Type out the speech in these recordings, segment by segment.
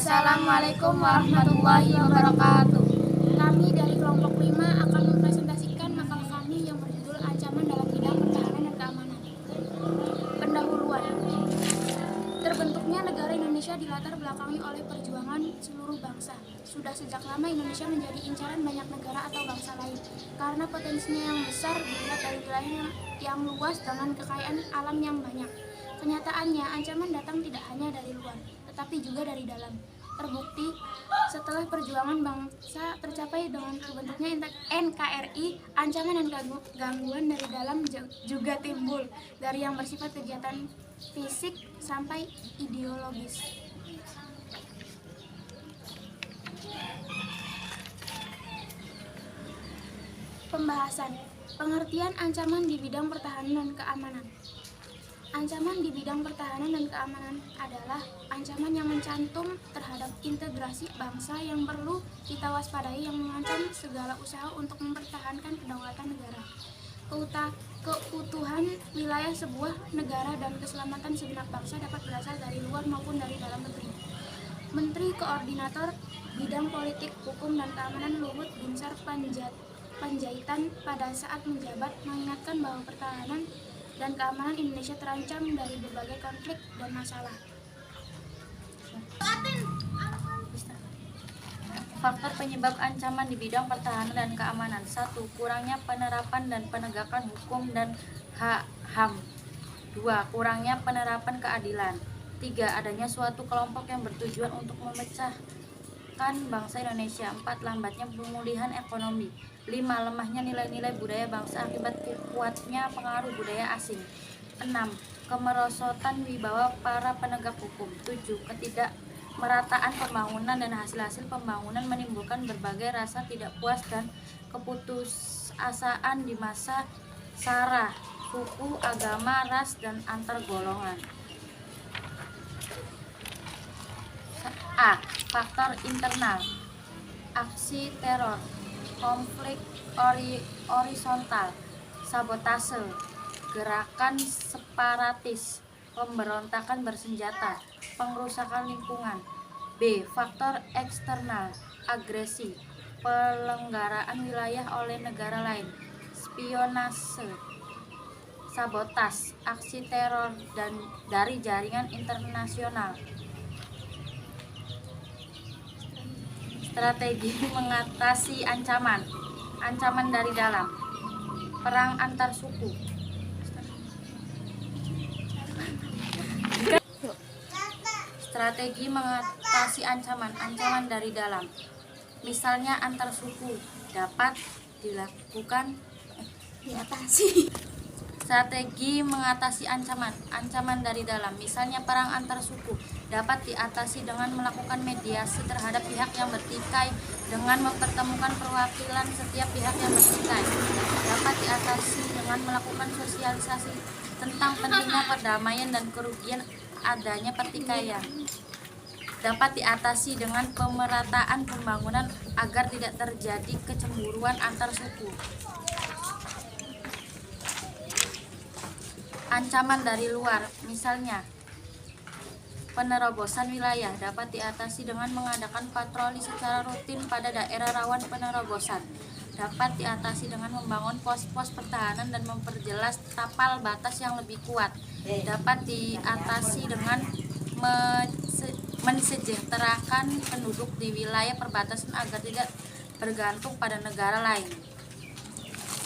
Assalamualaikum warahmatullahi wabarakatuh. Kami dari kelompok 5 akan mempresentasikan makalah kami yang berjudul Ancaman dalam Bidang Pertahanan dan Keamanan. Pendahuluan. Terbentuknya negara Indonesia dilatar belakangi oleh perjuangan seluruh bangsa. Sudah sejak lama Indonesia menjadi incaran banyak negara atau bangsa lain karena potensinya yang besar dilihat dari wilayah yang luas dengan kekayaan alam yang banyak. Kenyataannya, ancaman datang tidak hanya dari luar, tetapi juga dari dalam. Terbukti, setelah perjuangan bangsa tercapai dengan terbentuknya NKRI, ancaman dan gangguan dari dalam juga timbul, dari yang bersifat kegiatan fisik sampai ideologis. Pembahasan, pengertian ancaman di bidang pertahanan dan keamanan. Ancaman di bidang pertahanan dan keamanan adalah ancaman yang mencantum terhadap integrasi bangsa yang perlu kita waspadai, yang mengancam segala usaha untuk mempertahankan kedaulatan negara, keutuhan wilayah sebuah negara, dan keselamatan segenap bangsa dapat berasal dari luar maupun dari dalam negeri. Menteri Koordinator Bidang Politik, Hukum, dan Keamanan Luhut Binsar Panjaitan pada saat menjabat mengingatkan bahwa pertahanan dan keamanan Indonesia terancam dari berbagai konflik dan masalah. Faktor penyebab ancaman di bidang pertahanan dan keamanan. 1. Kurangnya penerapan dan penegakan hukum dan HAM. 2. Kurangnya penerapan keadilan. 3. Adanya suatu kelompok yang bertujuan untuk memecahkan bangsa Indonesia. 4. Lambatnya pemulihan ekonomi. 5. Lemahnya nilai-nilai budaya bangsa akibat kuatnya pengaruh budaya asing. 6. Kemerosotan wibawa para penegak hukum. 7. Ketidakmerataan pembangunan dan hasil-hasil pembangunan menimbulkan berbagai rasa tidak puas dan keputusasaan di masa sara, suku, agama, ras, dan antar golongan. A. Faktor internal. Aksi teror, konflik horizontal, sabotase, gerakan separatis, pemberontakan bersenjata, pengrusakan lingkungan. B. Faktor eksternal, agresi, pelenggaraan wilayah oleh negara lain, spionase, sabotas, aksi teror dan dari jaringan internasional. Strategi mengatasi ancaman dari dalam, perang antar suku, strategi mengatasi ancaman dari dalam, misalnya antar suku dapat dilakukan Strategi mengatasi ancaman dari dalam, misalnya perang antar suku, dapat diatasi dengan melakukan mediasi terhadap pihak yang bertikai dengan mempertemukan perwakilan setiap pihak yang bertikai. Dapat diatasi dengan melakukan sosialisasi tentang pentingnya perdamaian dan kerugian adanya pertikaian. Dapat diatasi dengan pemerataan pembangunan agar tidak terjadi kecemburuan antar suku. Ancaman dari luar, misalnya penerobosan wilayah, dapat diatasi dengan mengadakan patroli secara rutin pada daerah rawan penerobosan. Dapat diatasi dengan membangun pos-pos pertahanan dan memperjelas tapal batas yang lebih kuat. Dapat diatasi dengan mensejahterakan penduduk di wilayah perbatasan agar tidak bergantung pada negara lain.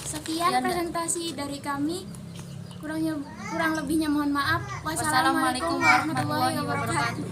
Sekian presentasi dari kami. Kurang lebihnya mohon maaf. Wassalamualaikum warahmatullahi wabarakatuh.